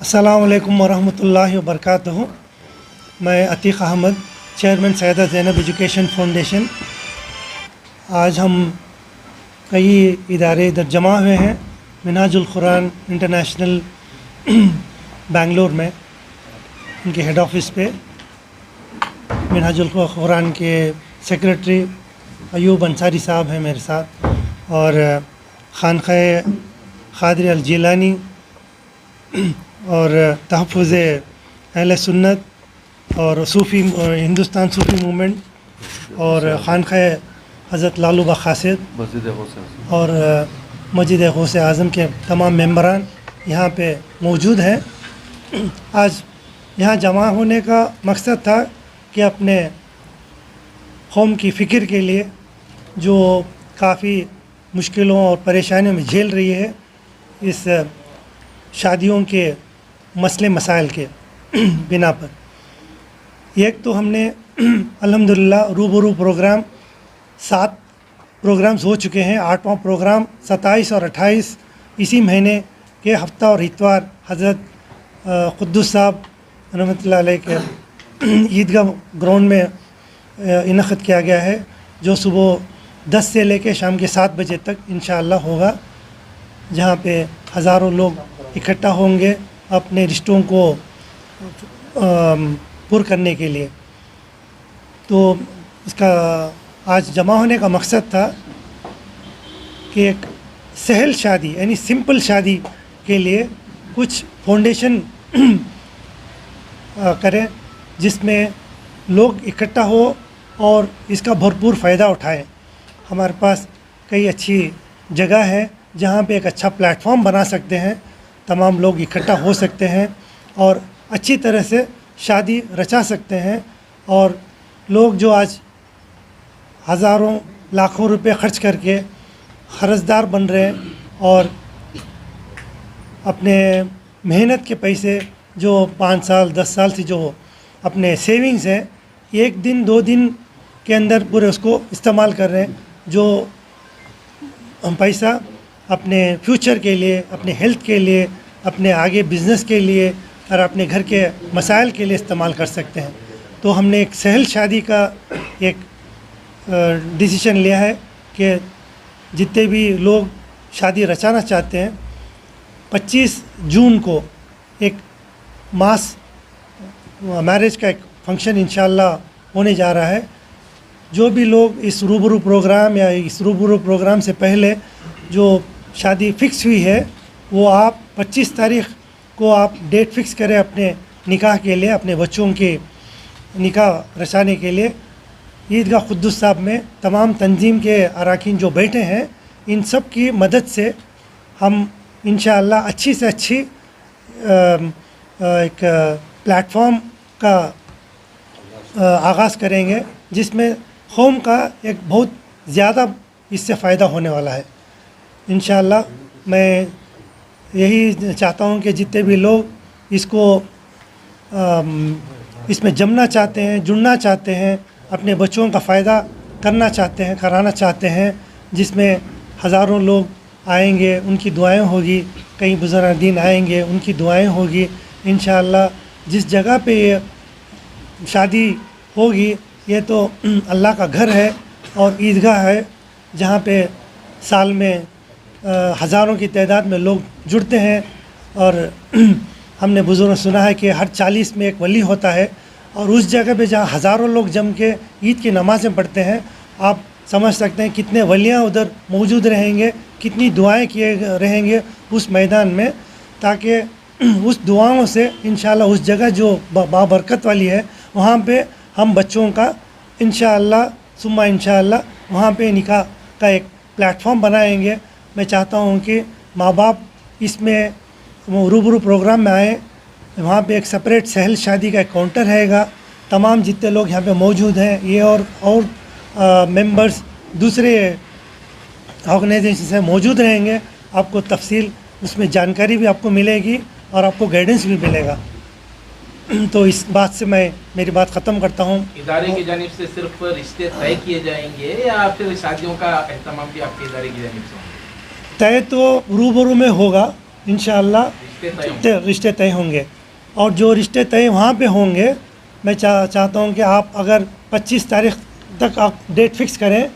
अस्सलामु अलैकुम वरहमतुल्लाहि वबरकातुहू। मैं Atiq Ahmad, chairman Syeda Zainab education foundation. आज हम कई इदारे इधर जमा हुए हैं मिनहाजुल कुरान इंटरनेशनल बेंगलोर में, उनके हेड ऑफिस पे। मिनहाजुल कुरान के सेक्रेटरी अयूब अंसारी साहब हैं मेरे साथ, और खानक़ाह क़ादिर अल जिलानी और तहफ़्फ़ुज़ अहले सुन्नत और सूफ़ी हिंदुस्तान सूफ़ी मूवमेंट और खानक़ाह हज़रत लालूबा ख़ासिद और मस्जिद गौसे आज़म के तमाम मेंबरान यहाँ पे मौजूद हैं। आज यहाँ जमा होने का मकसद था कि अपने कौम की फ़िक्र के लिए, जो काफ़ी मुश्किलों और परेशानियों में झेल रही है इस शादियों के मसले मसाइल के बिना पर, एक तो हमने अल्हम्दुलिल्लाह रूबरू प्रोग्राम 7 प्रोग्राम्स हो चुके हैं। 8वां प्रोग्राम 27 और 28 इसी महीने के हफ्ता और इतवार हज़रत क़ुद्दुस साहब रहमतुल्लाह अलैह के ईदगाह ग्राउंड में इनक़द किया गया है, जो सुबह 10 से लेकर शाम के 7 बजे तक इंशाअल्लाह होगा, जहाँ पे हज़ारों लोग इकट्ठा होंगे अपने रिश्तों को पुर करने के लिए। तो इसका आज जमा होने का मकसद था कि एक सहल शादी यानी सिंपल शादी के लिए कुछ फाउंडेशन करें, जिसमें लोग इकट्ठा हो और इसका भरपूर फ़ायदा उठाएं। हमारे पास कई अच्छी जगह है जहाँ पे एक अच्छा प्लेटफॉर्म बना सकते हैं, तमाम लोग इकट्ठा हो सकते हैं और अच्छी तरह से शादी रचा सकते हैं। और लोग जो आज हज़ारों लाखों रुपए ख़र्च करके कर्ज़दार बन रहे हैं और अपने मेहनत के पैसे जो 5 साल 10 साल से जो अपने सेविंग्स हैं, 1 दिन 2 दिन के अंदर पूरे उसको इस्तेमाल कर रहे हैं, जो पैसा अपने फ्यूचर के लिए, अपने हेल्थ के लिए, अपने आगे बिज़नेस के लिए और अपने घर के मसाइल के लिए इस्तेमाल कर सकते हैं। तो हमने एक सहल शादी का एक डिसीजन लिया है कि जितने भी लोग शादी रचाना चाहते हैं, 25 जून को एक मास मैरिज का एक फंक्शन इंशाअल्लाह होने जा रहा है। जो भी लोग इस रूबरू प्रोग्राम या इस रूबरू प्रोग्राम से पहले जो शादी फ़िक्स हुई है, वो आप 25 तारीख़ को आप डेट फ़िक्स करें अपने निकाह के लिए, अपने बच्चों के निकाह रचाने के लिए। ईदगाह क़ुद्दुस साहब में तमाम तंजीम के अरकान जो बैठे हैं, इन सब की मदद से हम इंशाअल्लाह अच्छी से अच्छी एक प्लेटफॉर्म का आगाज़ करेंगे, जिसमें कौम का एक बहुत ज़्यादा इससे फ़ायदा होने वाला है इंशाअल्लाह। मैं यही चाहता हूँ कि जितने भी लोग इसको इसमें जमना चाहते हैं, जुड़ना चाहते हैं, अपने बच्चों का फ़ायदा करना चाहते हैं, कराना चाहते हैं, जिसमें हज़ारों लोग आएंगे, उनकी दुआएं होगी, कई बुज़ुर्ग दीन आएंगे, उनकी दुआएं होगी इंशाअल्लाह। जिस जगह पे ये शादी होगी, ये तो अल्लाह का घर है और ईदगाह है, जहाँ पे साल में हज़ारों की तादाद में लोग जुड़ते हैं। और हमने बुज़ुर्ग सुना है कि हर 40 में एक वली होता है, और उस जगह पे जहाँ हज़ारों लोग जम के ईद की नमाज़ें पढ़ते हैं, आप समझ सकते हैं कितने वलियाँ उधर मौजूद रहेंगे, कितनी दुआएं किए रहेंगे उस मैदान में, ताकि उस दुआओं से इंशाअल्लाह उस जगह जो बाबरकत वाली है, वहाँ पे हम बच्चों का इंशाअल्लाह सुम्मा इंशाअल्लाह वहाँ पे निकाह का एक प्लेटफॉर्म बनाएंगे। मैं चाहता हूँ कि माँ बाप इसमें रूबरू प्रोग्राम में आएँ, वहाँ पे एक सेपरेट सहल शादी का एक काउंटर रहेगा। तमाम जितने लोग यहाँ पे मौजूद हैं ये और मेंबर्स दूसरे ऑर्गेनाइजेशन से मौजूद रहेंगे। आपको तफसील उसमें जानकारी भी आपको मिलेगी और आपको गाइडेंस भी मिलेगा। तो इस बात से मैं मेरी बात ख़त्म करता हूँ। इदारे की जानिब से सिर्फ रिश्ते तय किए जाएंगे या फिर शादियों का एहतमाम भी आपके इदारे की जानिब से होगा? तय तो रूबरू में होगा इंशाअल्लाह, रिश्ते तय होंगे। और जो रिश्ते तय वहाँ पे होंगे, मैं चाहता हूँ कि आप अगर 25 तारीख तक आप डेट फिक्स करें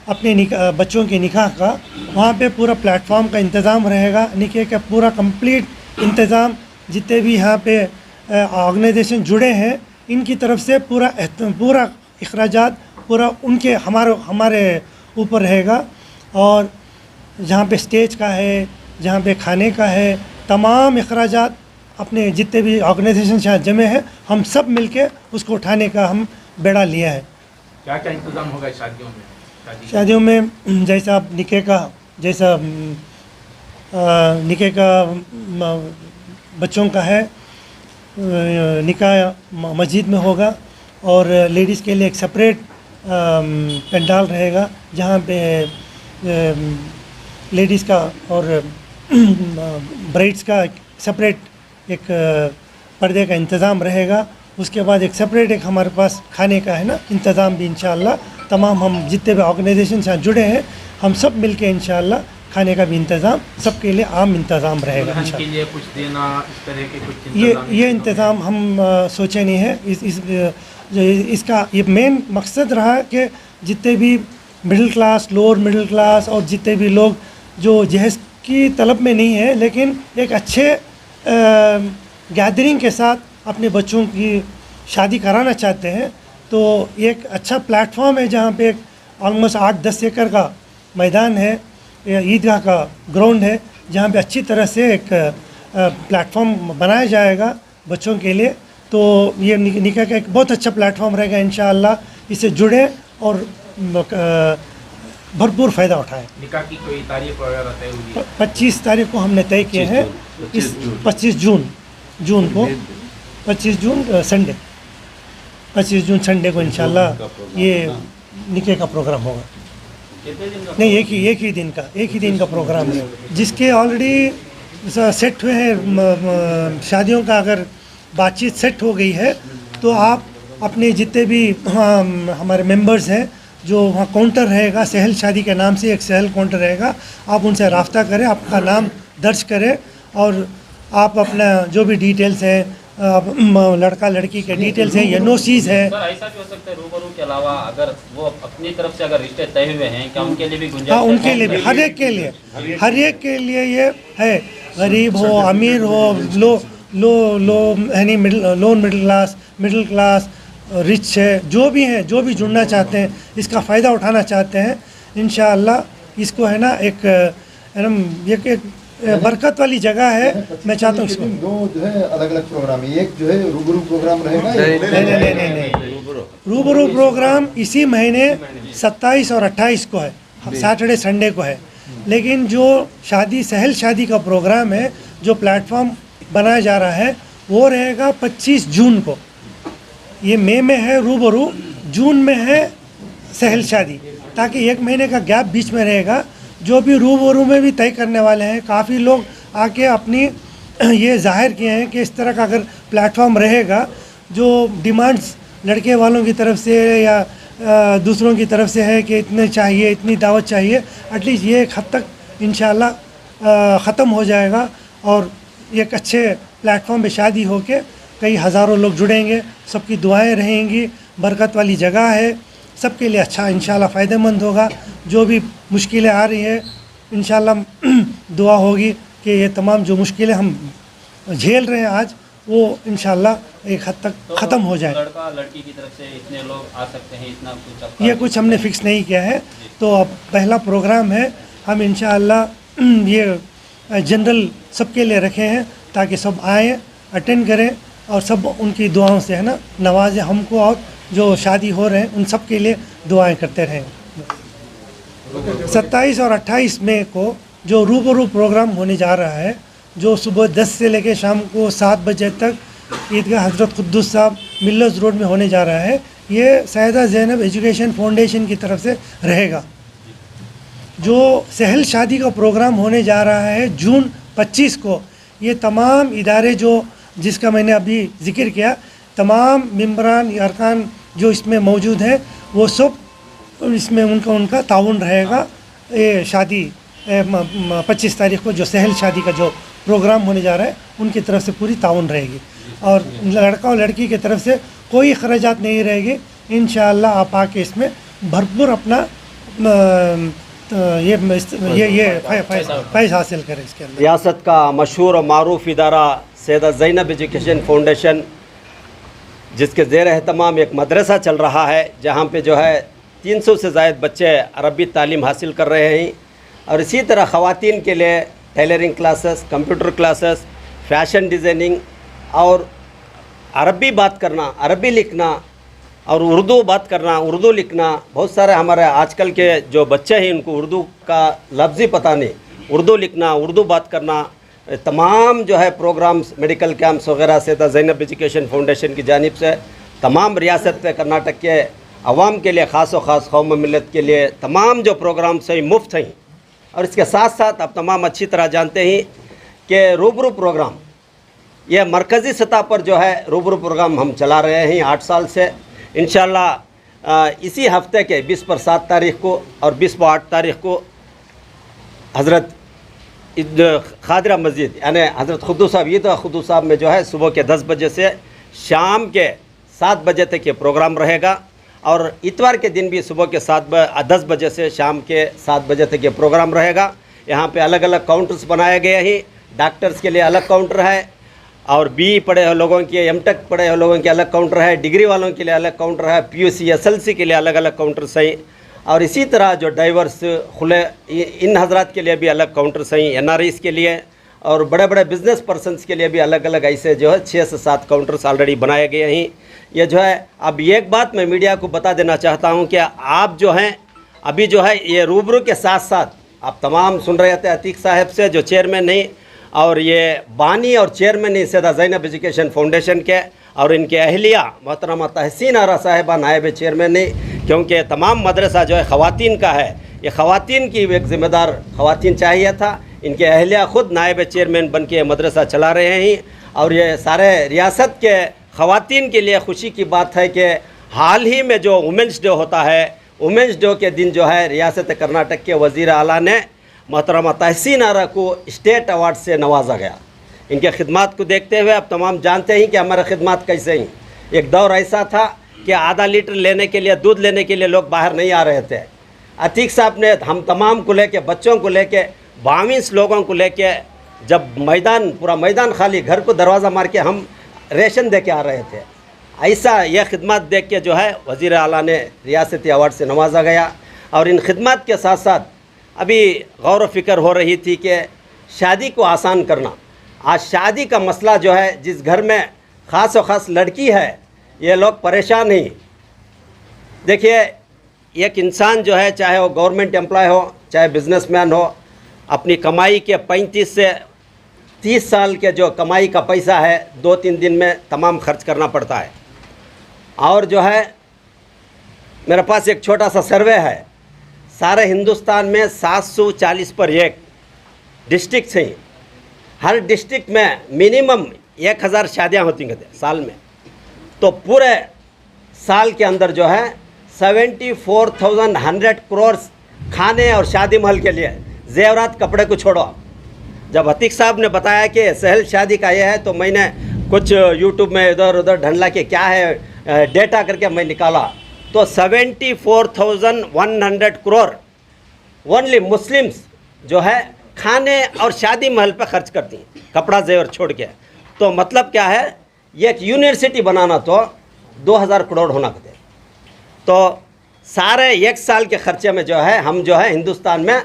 अपने बच्चों के निकाह का। वहाँ पे पूरा प्लेटफॉर्म का इंतज़ाम रहेगा, निकाह का पूरा कंप्लीट इंतज़ाम। जितने भी यहाँ पे ऑर्गेनाइजेशन जुड़े हैं इनकी तरफ से पूरा अखराजात पूरा उनके हमारे ऊपर रहेगा। और जहाँ पे स्टेज का है, जहाँ पे खाने का है, तमाम अखराजात अपने जितने भी ऑर्गेनाइजेशन यहाँ जमे हैं हम सब मिलके उसको उठाने का हम बेड़ा लिया है। क्या क्या इंतज़ाम होगा शादियों में? शादियों में जैसा निकाह का बच्चों का है, निकाह मस्जिद में होगा। और लेडीज़ के लिए एक सेपरेट पंडाल रहेगा जहाँ पे लेडीज़ का और ब्राइड्स का सेपरेट एक पर्दे का इंतज़ाम रहेगा। उसके बाद एक सेपरेट एक हमारे पास खाने का है ना इंतज़ाम भी इंशाअल्लाह। तमाम हम जितने भी ऑर्गेनाइजेशन से जुड़े हैं हम सब मिलके इंशाअल्लाह खाने का भी इंतज़ाम सबके लिए आम इंतज़ाम रहेगा। के लिए कुछ देना इस तरह के कुछ ये इंतज़ाम हम सोचे नहीं है। इसका ये मेन मकसद रहा कि जितने भी middle class, lower middle class और जितने भी लोग जो जहेज़ की तलब में नहीं है लेकिन एक अच्छे गैदरिंग के साथ अपने बच्चों की शादी कराना चाहते हैं, तो एक अच्छा प्लेटफॉर्म है जहाँ पे ऑलमोस्ट 8-10 एकड़ का मैदान है, ईदगाह का ग्राउंड है जहाँ पे अच्छी तरह से एक प्लेटफॉर्म बनाया जाएगा बच्चों के लिए। तो ये निकाह का एक बहुत अच्छा प्लेटफॉर्म रहेगा इंशाअल्लाह। इससे जुड़े और भरपूर फ़ायदा उठाएं। निकाह की कोई तारीख वगैरह तय हुई? 25 तारीख को हमने तय किए हैं। इस 25 जून को 25 जून संडे 25 जून संडे को इंशाल्लाह ये निकाह का प्रोग्राम होगा। नहीं, एक ही दिन का प्रोग्राम है जिसके ऑलरेडी सेट हुए हैं शादियों का। अगर बातचीत सेट हो गई है तो आप अपने जितने भी हमारे मेंबर्स हैं जो वहाँ काउंटर रहेगा, सहल शादी के नाम से एक सहल काउंटर रहेगा, आप उनसे राब्ता करें, आपका नाम दर्ज करें और आप अपना जो भी डिटेल्स हैं लड़का लड़की के डिटेल्स हैं, एनओसीज है। सर ऐसा भी हो सकता है रूबरू के अलावा अगर वो अपनी तरफ से अगर रिश्ते तय हुए हैं क्या उनके लिए भी गुंजाइश? हाँ, उनके लिए भी, हर एक के लिए ये है। गरीब हो, अमीर हो, लोअर मिडिल क्लास, रिच है, जो भी हैं, जो भी जुड़ना चाहते हैं, इसका फ़ायदा उठाना चाहते हैं, इंशाअल्लाह इसको है ना एक बरकत वाली जगह है। मैं चाहता हूँ इसको दो जो है अलग अलग प्रोग्राम है, एक जो है रूबरू प्रोग्राम रहेगा। नहीं, रूबरू प्रोग्राम इसी महीने 27 और 28 को है, सैटरडे संडे को है। लेकिन जो सहल शादी का प्रोग्राम है, जो प्लेटफॉर्म बनाया जा रहा है, वो रहेगा 25 जून को। ये मई में है रूबरू, जून में है सहल शादी, ताकि एक महीने का गैप बीच में रहेगा। जो भी रूबरू में भी तय करने वाले हैं, काफ़ी लोग आके अपनी ये जाहिर किए हैं कि इस तरह का अगर प्लेटफॉर्म रहेगा, जो डिमांड्स लड़के वालों की तरफ से या दूसरों की तरफ से है कि इतने चाहिए, इतनी दावत चाहिए, एटलीस्ट ये एक हद तक इंशाअल्लाह ख़त्म हो जाएगा और एक अच्छे प्लेटफॉर्म पे शादी होके कई हज़ारों लोग जुड़ेंगे, सबकी दुआएं रहेंगी, बरकत वाली जगह है, सबके लिए अच्छा इंशाल्लाह फ़ायदेमंद होगा। जो भी मुश्किलें आ रही हैं इंशाल्लाह दुआ होगी कि ये तमाम जो मुश्किलें हम झेल रहे हैं आज, वो इंशाल्लाह एक हद तक ख़त्म हो जाए। लड़का लड़की की तरफ से इतने लोग आ सकते हैं, इतना कुछ ये कुछ हमने फ़िक्स नहीं किया है। तो अब पहला प्रोग्राम है, हम इंशाअल्लाह ये जनरल सबके लिए रखे हैं ताकि सब आएँ, अटेंड करें और सब उनकी दुआओं से है ना नवाज़े हमको, और जो शादी हो रहे हैं उन सब के लिए दुआएं करते रहें। 27 और 28 मई को जो रूबरू प्रोग्राम होने जा रहा है, जो सुबह 10 से लेकर शाम को 7 बजे तक ईदगाह हज़रत कुद्दुस साहब मिल्लर्स रोड में होने जा रहा है, ये सैयदा ज़ैनब एजुकेशन फाउंडेशन की तरफ से रहेगा। जो सहल शादी का प्रोग्राम होने जा रहा है जून 25 को, ये तमाम इदारे जो जिसका मैंने अभी ज़िक्र किया, तमाम मेंबरान अरकान जो इसमें मौजूद हैं, वो सब इसमें उनका ताउन रहेगा। ये शादी 25 तारीख को जो सहल शादी का जो प्रोग्राम होने जा रहा है, उनकी तरफ से पूरी ताउन रहेगी और लड़का और लड़की की तरफ से कोई खर्चात नहीं रहेगी। इंशाअल्लाह आप आके इसमें भरपूर अपना ये फैज़ हासिल करें। इसके अंदर रियासत का मशहूर और मारूफ इदारा सैयदा ज़ैनब एजुकेशन फाउंडेशन, जिसके ज़ेर एहतमाम एक मदरसा चल रहा है, जहाँ पे जो है 300 से ज़ायद बच्चे अरबी तालीम हासिल कर रहे हैं। और इसी तरह ख़वातीन के लिए tailoring classes, computer classes, fashion designing और अरबी बात करना, अरबी लिखना और उर्दू बात करना, उर्दू लिखना। बहुत सारे हमारे आजकल के जो बच्चे हैं, उनको उर्दू का लफ्ज़ ही पता नहीं, उर्दू लिखना, उर्दू बात करना, तमाम जो है प्रोग्राम्स, मेडिकल कैंप्स वगैरह सैयदा ज़ैनब एजुकेशन फाउंडेशन की जानिब से तमाम रियासत पे कर्नाटक के अवाम के लिए, ख़ास और ख़ास कौम मिलत के लिए तमाम जो प्रोग्राम्स हैं मुफ्त हैं। और इसके साथ साथ आप तमाम अच्छी तरह जानते हैं कि रूबरू प्रोग्राम, ये मरकज़ी सतह पर जो है रूबरू प्रोग्राम हम चला रहे हैं 8 साल से। इंशाअल्लाह इसी हफ्ते के 20 पर 7 तारीख़ को और 20 पर 8 तारीख़ को हज़रत खादरा मस्जिद यानी हज़रत खुद्दूस साहब, ईदगाह खुद्दूस साहब में जो है सुबह के 10 बजे से शाम के 7 बजे तक ये प्रोग्राम रहेगा। और इतवार के दिन भी सुबह के 10 बजे से शाम के 7 बजे तक ये प्रोग्राम रहेगा। यहाँ पे अलग अलग काउंटर्स बनाए गए हैं। डॉक्टर्स के लिए अलग काउंटर है और बी पढ़े हुए लोगों के, एमटेक पढ़े हुए लोगों के अलग काउंटर है, डिग्री वालों के लिए अलग काउंटर है, पीयूसी एसएलसी के लिए अलग अलग काउंटर्स हैं। और इसी तरह जो डाइवर्स खुले इन हजरात के लिए भी अलग काउंटर्स हैं, एनआरआईज़ के लिए और बड़े बड़े बिजनेस पर्सनस के लिए भी अलग अलग ऐसे जो है 6 से 7 काउंटर्स ऑलरेडी बनाए गए हैं। ये जो है, अब एक बात मैं मीडिया को बता देना चाहता हूँ कि आप जो हैं अभी जो है ये रूबरू के साथ साथ आप तमाम सुन रहे थे अतीक साहब से, जो चेयरमैन नहीं और ये बानी और चेयरमैन नहीं सैयदा ज़ैनब एजुकेशन फाउंडेशन के, और इनके अहलिया मोहतरमा तहसीन आरा साहिबा नायब चेयरमैन नहीं, क्योंकि तमाम मदरसा जो है ख़वातीन का है, ये ख़वातीन की एक ज़िम्मेदार ख़वातीन चाहिए था। इनके अहलिया ख़ुद नायब चेयरमैन बन के मदरसा चला रहे हैं। और ये सारे रियासत के ख़वातीन के लिए खुशी की बात है कि हाल ही में जो वुमेंस डे होता है, वुमेंस डे के दिन जो है रियासत कर्नाटक के वज़ीर आला ने मोहतरमा तहसीन आरा को स्टेट अवार्ड से नवाजा गया। इनके खिदमात को देखते हुए अब तमाम जानते हैं कि हमारे खिदमात कैसे हैं। एक दौर ऐसा था कि आधा लीटर लेने के लिए, दूध लेने के लिए लोग बाहर नहीं आ रहे थे। अतीक साहब ने हम तमाम को लेके, बच्चों को लेके, 22 लोगों को लेके, जब मैदान पूरा मैदान खाली, घर को दरवाज़ा मार के हम रेशन दे के आ रहे थे। ऐसा यह खिदमत देख के जो है वज़ीर आला ने रियासती अवार्ड से नवाजा गया। और इन खिदमत के साथ साथ अभी गौर व फिक्र हो रही थी कि शादी को आसान करना। आज शादी का मसला जो है, जिस घर में ख़ास और ख़ास लड़की है, ये लोग परेशान ही। देखिए, एक इंसान जो है, चाहे वो गवर्नमेंट एम्प्लॉय हो, चाहे बिजनेसमैन हो, अपनी कमाई के 35 से 30 साल के जो कमाई का पैसा है 2-3 दिन में तमाम खर्च करना पड़ता है। और जो है, मेरे पास एक छोटा सा सर्वे है, सारे हिंदुस्तान में 740 पर 1 डिस्ट्रिक्ट हैं। हर डिस्ट्रिक्ट में मिनिमम 1000 शादियाँ होती हैं साल में। तो पूरे साल के अंदर जो है 74,100 करोड़ खाने और शादी महल के लिए, जेवरात कपड़े को छोड़ो। जब अतीक साहब ने बताया कि सहल शादी का ये है, तो मैंने कुछ यूट्यूब में इधर उधर ढंढला के क्या है डेटा करके मैं निकाला, तो 74,100 करोड़ ओनली मुस्लिम्स जो है खाने और शादी महल पर खर्च करती हैं, कपड़ा जेवर छोड़ के। तो मतलब क्या है, एक यूनिवर्सिटी बनाना तो 2000 करोड़ होना कहते। तो सारे एक साल के खर्चे में जो है हम जो है हिंदुस्तान में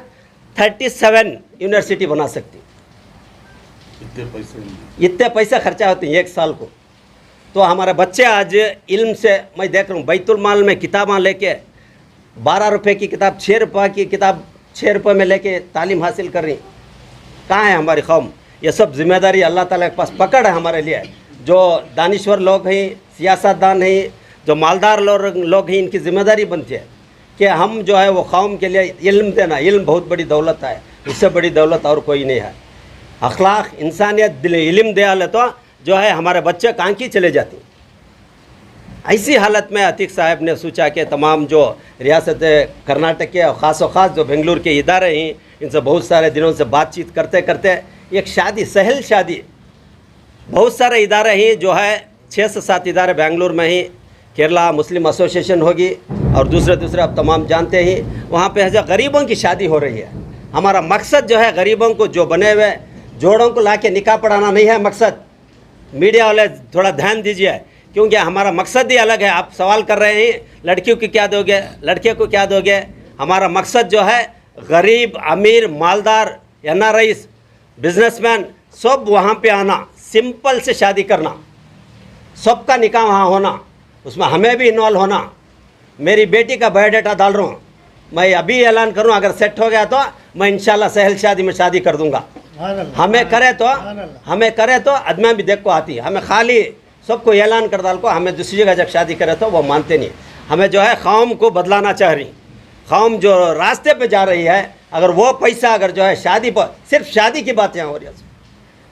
37 यूनिवर्सिटी बना सकती। इतने पैसे खर्चा होते हैं एक साल को। तो हमारे बच्चे आज इल्म से, मैं देख रहा हूँ बैतुल माल में किताबें लेके 12 रुपये की किताब, 6 रुपये की किताब 6 रुपये में लेके तालीम हासिल कर रही। कहाँ है हमारी कौम? ये सब जिम्मेदारी अल्लाह ताला के पास पकड़ है हमारे लिए। जो दानिश्वर लोग हैं, सियासतदान हैं, जो मालदार लोग हैं, इनकी ज़िम्मेदारी बनती है कि हम जो है वो कौम के लिए इल्म देना। इल्म बहुत बड़ी दौलत है, इससे बड़ी दौलत और कोई नहीं है। अखलाक, इंसानियत, दिल इल्म दे आले तो जो है हमारे बच्चे कहाँ की चले जाती। ऐसी हालत में अतीक साहब ने सोचा कि तमाम जो रियासत कर्नाटक के और ख़ास जो बेंगलुरु के इदारे हैं, इनसे बहुत सारे दिनों से बातचीत करते करते एक शादी, सहल शादी, बहुत सारे इदारे हैं जो है 6 से 7 इदारे बेंगलुरु में ही, केरला मुस्लिम एसोसिएशन होगी और दूसरे आप तमाम जानते हैं। वहाँ पे जो गरीबों की शादी हो रही है, हमारा मकसद जो है गरीबों को जो बने हुए जोड़ों को लाके निकाह पढ़ाना नहीं है मकसद। मीडिया वाले थोड़ा ध्यान दीजिए, क्योंकि हमारा मकसद ही अलग है। आप सवाल कर रहे हैं लड़कियों को क्या दोगे, लड़के को क्या दोगे। हमारा मकसद जो है गरीब, अमीर, मालदार, NRI, बिजनेसमैन सब वहाँ पे आना, सिंपल से शादी करना, सबका निकाह वहाँ होना, उसमें हमें भी इन्वॉल्व होना। मेरी बेटी का बायोडाटा डाल रहा हूँ, मैं अभी ऐलान करूँ, अगर सेट हो गया तो मैं इंशाल्लाह सहल शादी में शादी कर दूँगा। हमें करे तो अदमा भी देख को आती। हमें खाली सबको ऐलान कर डाल को, हमें दूसरी जगह जब शादी करे तो वो मानते नहीं। हमें जो है कौम को बदलाना चाह रही, कौम जो रास्ते पे जा रही है, अगर वो पैसा अगर जो है शादी पर, सिर्फ शादी की बातें हो रही है,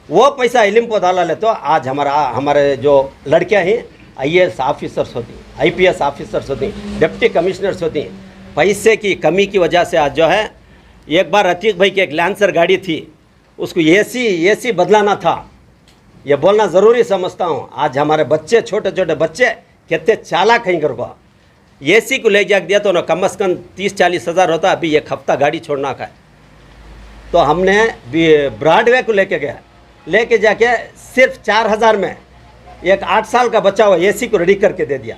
वो पैसा इल्म पर डाला ले तो आज हमारे जो लड़कियाँ हैं IAS ऑफिसर्स होती, IPS ऑफिसर्स होती, डिप्टी कमिश्नर्स होती। पैसे की कमी की वजह से आज जो है, एक बार अतीक भाई की एक लैंसर गाड़ी थी, उसको AC बदलाना था। ये बोलना ज़रूरी समझता हूँ। आज हमारे बच्चे, छोटे छोटे बच्चे कितने चालाक हैं। को AC को ले जाकर दिया तो ना कम से कम 30-40 हज़ार होता, अभी एक हफ्ता गाड़ी छोड़ना का है। तो हमने ब्रॉडवे को लेके जाके सिर्फ 4,000 में एक 8 साल का बच्चा हुआ AC को रेडी करके दे दिया।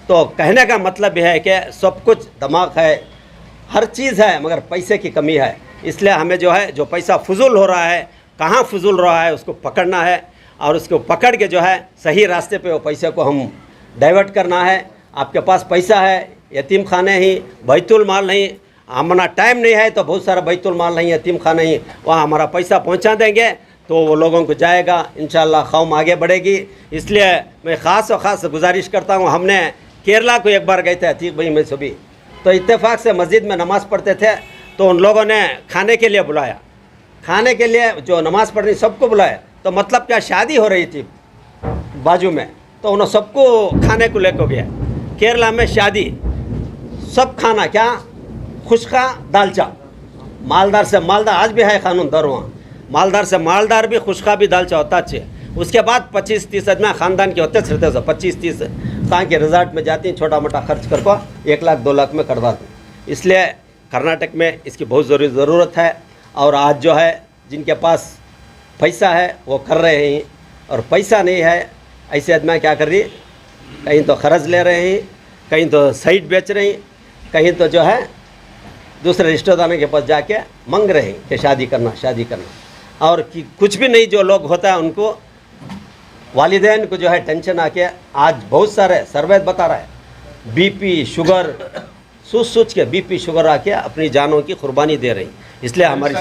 तो कहने का मतलब यह है कि सब कुछ दिमाग है, हर चीज़ है, मगर पैसे की कमी है। इसलिए हमें जो है, जो पैसा फजूल हो रहा है, कहाँ फजूल रहा है, उसको पकड़ना है और उसको पकड़ के जो है सही रास्ते पे वो पैसे को हम डाइवर्ट करना है। आपके पास पैसा है, यतीम खाने ही, बैतुल माल नहीं, हमारा टाइम नहीं है तो बहुत सारा बैतुल माल नहीं, यतीम खाने ही, वहाँ हमारा पैसा पहुँचा देंगे तो वो लोगों को जाएगा, इंशाल्लाह कौम आगे बढ़ेगी। इसलिए मैं ख़ास गुजारिश करता हूँ। हमने केरला को एक बार गए थे अतीक भाई में सभी, तो इत्तेफाक से मस्जिद में नमाज़ पढ़ते थे, तो उन लोगों ने खाने के लिए बुलाया, खाने के लिए जो नमाज़ पढ़नी सबको बुलाया। तो मतलब क्या, शादी हो रही थी बाजू में, तो उन्होंने सबको खाने को लेकर गया। केरला में शादी, सब खाना क्या, खुशका दालचा, मालदार से मालदार, आज भी है कानून दर वहाँ, मालदार से मालदार भी, खुशका भी दालचा होता अच्छे। उसके बाद 25-30 आदमी ख़ानदान के होते रहते हैं, 25-30 कहाँ के रिजॉर्ट में जाती हैं, छोटा मोटा खर्च कर को 1 लाख 2 लाख में करवा दें। इसलिए कर्नाटक में इसकी बहुत ज़रूरत है। और आज जो है जिनके पास पैसा है वो कर रहे हैं, और पैसा नहीं है ऐसे आदमी क्या कर रही, कहीं तो कर्ज ले रहे हैं, कहीं तो साइट बेच रहे हैं, कहीं तो जो है दूसरे रिश्तेदारों के पास जाके मांग रहे हैं कि शादी करना। और कि कुछ भी नहीं जो लोग होता है उनको वालिदैन को जो है टेंशन आके, आज बहुत सारे सर्वे बता रहा है BP शुगर सोच के BP शुगर आके अपनी जानों की कुर्बानी दे रही। इसलिए हमारी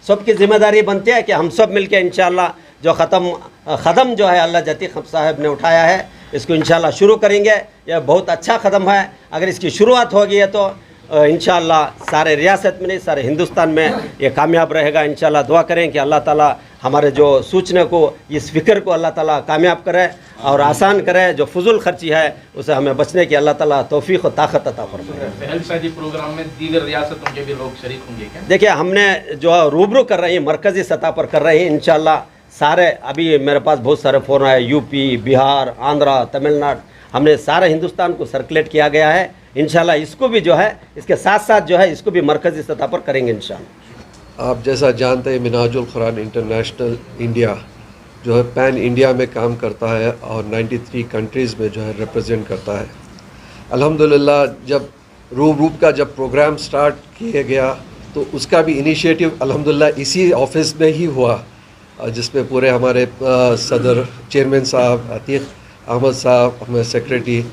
सबकी जिम्मेदारी बनती है कि हम सब मिलके इंशाल्लाह जो ख़दम जो है अल्लाह जतीक साहब ने उठाया है, इसको इंशाल्लाह शुरू करेंगे। यह बहुत अच्छा कदम है। अगर इसकी शुरुआत होगी है तो इंशाल्लाह सारे रियासत में नहीं, सारे हिंदुस्तान में ये कामयाब रहेगा। इंशाल्लाह दुआ करें कि अल्लाह ताला हमारे जो सोचने को, इस फ़िक्र को अल्लाह ताला कामयाब करे और आसान करे। जो फजूल खर्ची है उसे हमें बचने की अल्लाह ताला तौफीक और ताकत अता फरमाए। सहल शादी प्रोग्राम में दीगर रियासतों के भी लोग शरीक होंगे क्या? देखिए, हमने जो रूबरू कर रहे हैं, मरकज़ी सतह पर कर रहे हैं इंशाल्लाह सारे। अभी मेरे पास बहुत सारे फ़ोन आए, UP, बिहार, आंध्रा, तमिलनाडु, हमने सारे हिंदुस्तान को सर्कुलेट किया गया है। इंशाल्लाह इसको भी जो है, इसके साथ साथ जो है इसको भी मरकज़ी सतह पर करेंगे इंशाल्लाह। आप जैसा जानते हैं मिनाजुल कुरान इंटरनेशनल इंडिया जो है पैन इंडिया में काम करता है और 93 कंट्रीज़ में जो है रिप्रेजेंट करता है। अल्हम्दुलिल्लाह जब रूब का जब प्रोग्राम स्टार्ट किया गया तो उसका भी इनिशिएटिव अल्हम्दुलिल्लाह इसी ऑफिस में ही हुआ, जिसमें पूरे हमारे सदर चेयरमैन साहब अतीक अहमद साहब, हमारे सेक्रेटरी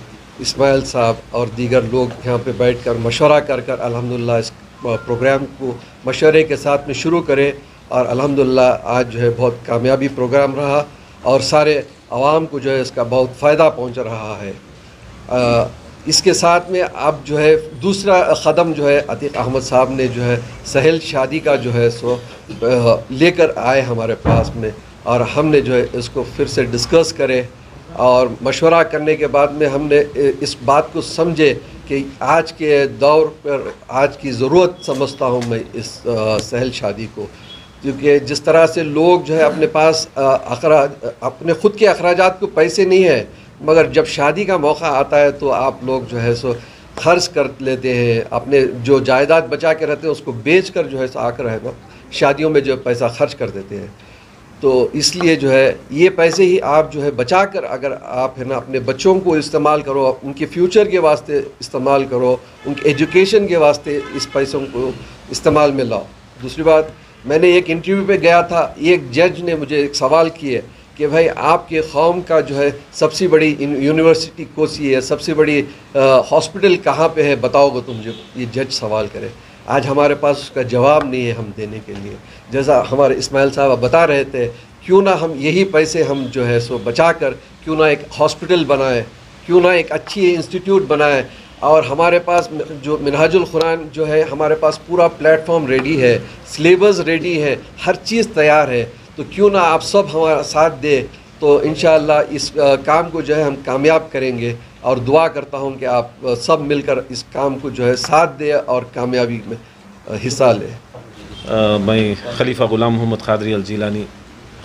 इस्माइल साहब और दीगर लोग यहाँ पे बैठकर मशवरा कर अल्हम्दुलिल्लाह इस प्रोग्राम को मशवरे के साथ में शुरू करें और अल्हम्दुलिल्लाह आज जो है बहुत कामयाबी प्रोग्राम रहा और सारे आवाम को जो है इसका बहुत फ़ायदा पहुंच रहा है। इसके साथ में अब जो है दूसरा क़दम जो है अतीक अहमद साहब ने जो है सहल शादी का जो है सो लेकर आए हमारे पास में, और हमने जो है इसको फिर से डिस्कस करे और मशवरा करने के बाद में हमने इस बात को समझे कि आज के दौर पर आज की ज़रूरत समझता हूँ मैं इस सहल शादी को, क्योंकि जिस तरह से लोग जो है अपने पास अपने ख़ुद के अखराजात को पैसे नहीं है, मगर जब शादी का मौका आता है तो आप लोग जो है सो खर्च कर लेते हैं, अपने जो जायदाद बचा के रहते हैं उसको बेच कर जो है सो आकर है ना शादियों में जो पैसा खर्च कर देते हैं। तो इसलिए जो है ये पैसे ही आप जो है बचा कर अगर आप है ना अपने बच्चों को इस्तेमाल करो, उनके फ्यूचर के वास्ते इस्तेमाल करो, उनके एजुकेशन के वास्ते इस पैसों को इस्तेमाल में लाओ। दूसरी बात, मैंने एक इंटरव्यू पे गया था, एक जज ने मुझे एक सवाल किए कि भाई आपके कौम का जो है सबसे बड़ी यूनिवर्सिटी कौन सी है, सबसे बड़ी हॉस्पिटल कहाँ पे है, बताओगे तुम, जो ये जज सवाल करे। आज हमारे पास उसका जवाब नहीं है हम देने के लिए। जैसा हमारे इस्माइल साहब बता रहे थे, क्यों ना हम यही पैसे हम जो है सो बचा कर क्यों ना एक हॉस्पिटल बनाएं, क्यों ना एक अच्छी इंस्टीट्यूट बनाएं, और हमारे पास जो मिनहाजुल कुरान जो है हमारे पास पूरा प्लेटफॉर्म रेडी है, सिलेबस रेडी है, हर चीज़ तैयार है, तो क्यों ना आप सब हमारा साथ दें, तो इंशाअल्लाह इस काम को जो है हम कामयाब करेंगे। और दुआ करता हूँ कि आप सब मिलकर इस काम को जो है साथ दें और कामयाबी में हिस्सा लें। मैं खलीफा ग़ुलाम मोहम्मद क़ादरी अल जीलानी,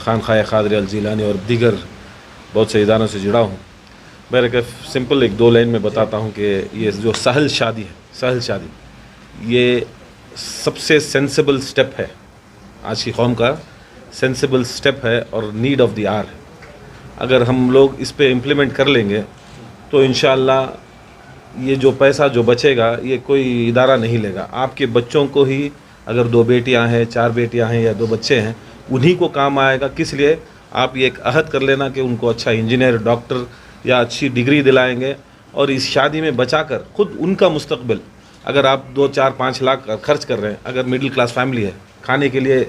खानक़ाह क़ादरी अल जीलानी और दीगर बहुत से इदारों से जुड़ा हूँ। मैं एक सिंपल एक दो लाइन में बताता हूँ कि ये जो सहल शादी है, सहल शादी ये सबसे सेंसिबल स्टेप है, आज की कौम का सेंसिबल स्टेप है और नीड ऑफ द आवर है। अगर हम लोग इस पे इम्प्लीमेंट कर लेंगे तो इंशाअल्लाह ये जो पैसा जो बचेगा ये कोई इदारा नहीं लेगा। आपके बच्चों को ही, अगर 2 बेटियां हैं, 4 बेटियां हैं या 2 बच्चे हैं, उन्हीं को काम आएगा। किस लिए? आप ये एक अहद कर लेना कि उनको अच्छा इंजीनियर, डॉक्टर या अच्छी डिग्री दिलाएंगे, और इस शादी में बचाकर खुद उनका मुस्तकबिल, अगर आप 2, 4, 5 लाख खर्च कर रहे हैं, अगर मिडिल क्लास फैमिली है, खाने के लिए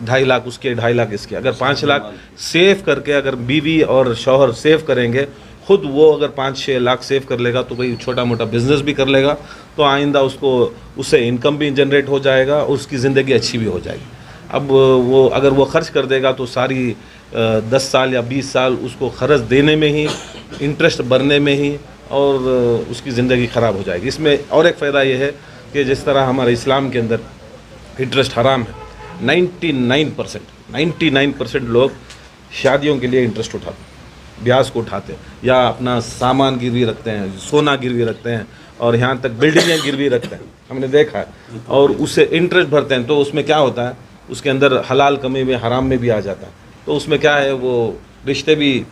2.5 लाख उसके, 2.5 लाख इसके, अगर 5 लाख सेव करके अगर बीवी और शौहर सेव करेंगे, खुद वो अगर 5-6 लाख सेव कर लेगा तो कोई छोटा मोटा बिज़नेस भी कर लेगा, तो आइंदा उसको उससे इनकम भी जनरेट हो जाएगा और उसकी ज़िंदगी अच्छी भी हो जाएगी। अब वो अगर वो ख़र्च कर देगा तो सारी 10 साल या 20 साल उसको ख़र्च देने में ही, इंटरेस्ट भरने में ही, और उसकी ज़िंदगी ख़राब हो जाएगी। इसमें और एक फ़ायदा ये है कि जिस तरह हमारे इस्लाम के अंदर इंटरेस्ट हराम है, 99% लोग शादियों के लिए इंटरेस्ट उठाते हैं, ब्याज को उठाते हैं, या अपना सामान गिरवी रखते हैं, सोना गिरवी रखते हैं, और यहाँ तक बिल्डिंगें गिरवी रखते हैं, हमने देखा है, और उससे इंटरेस्ट भरते हैं। तो उसमें क्या होता है, उसके अंदर हलाल कमी में हराम में भी आ जाता है। तो उसमें क्या है, वो रिश्ते भी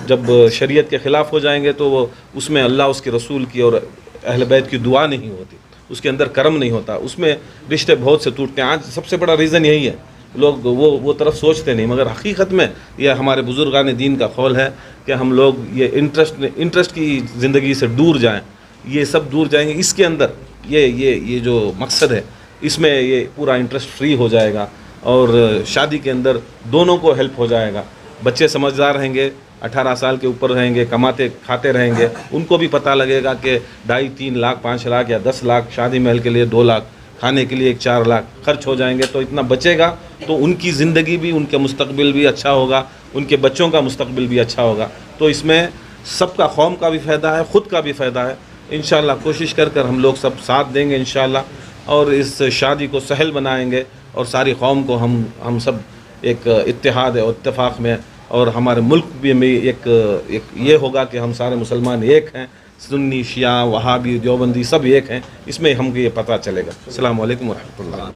जब शरीयत के ख़िलाफ़ हो जाएंगे तो वो उसमें अल्लाह उसके रसूल की और अहल बैत की दुआ नहीं होती, उसके अंदर कर्म नहीं होता, उसमें रिश्ते बहुत से टूटते हैं। आज सबसे बड़ा रीज़न यही है, लोग वो तरफ सोचते नहीं, मगर हकीकत में यह हमारे बुज़ुर्गान दीन का कौल है कि हम लोग ये इंटरेस्ट की ज़िंदगी से दूर जाएं, ये सब दूर जाएंगे। इसके अंदर ये जो मकसद है, इसमें ये पूरा इंटरेस्ट फ्री हो जाएगा, और शादी के अंदर दोनों को हेल्प हो जाएगा। बच्चे समझदार रहेंगे, 18 साल के ऊपर रहेंगे, कमाते खाते रहेंगे, उनको भी पता लगेगा कि 2.5-3 लाख, 5 लाख या 10 लाख शादी महल के लिए 2 लाख, खाने के लिए 1-4 लाख खर्च हो जाएंगे, तो इतना बचेगा, तो उनकी ज़िंदगी भी, उनके मुस्तकबिल भी अच्छा होगा, उनके बच्चों का मुस्तकबिल भी अच्छा होगा। तो इसमें सबका, कौम का भी फ़ायदा है, ख़ुद का भी फ़ायदा है। इंशाअल्लाह कोशिश कर हम लोग सब साथ देंगे इंशाअल्लाह, और इस शादी को सहल बनाएंगे, और सारी कौम को हम सब एक इत्तेहाद और इत्तेफाक में, और हमारे मुल्क में एक ये होगा कि हम सारे मुसलमान एक हैं, सुन्नी, शिया, वहाबी, देवबंदी सब एक हैं, इसमें हमको ये पता चलेगा। अस्सलामु अलैकुम व रहमतुल्लाह।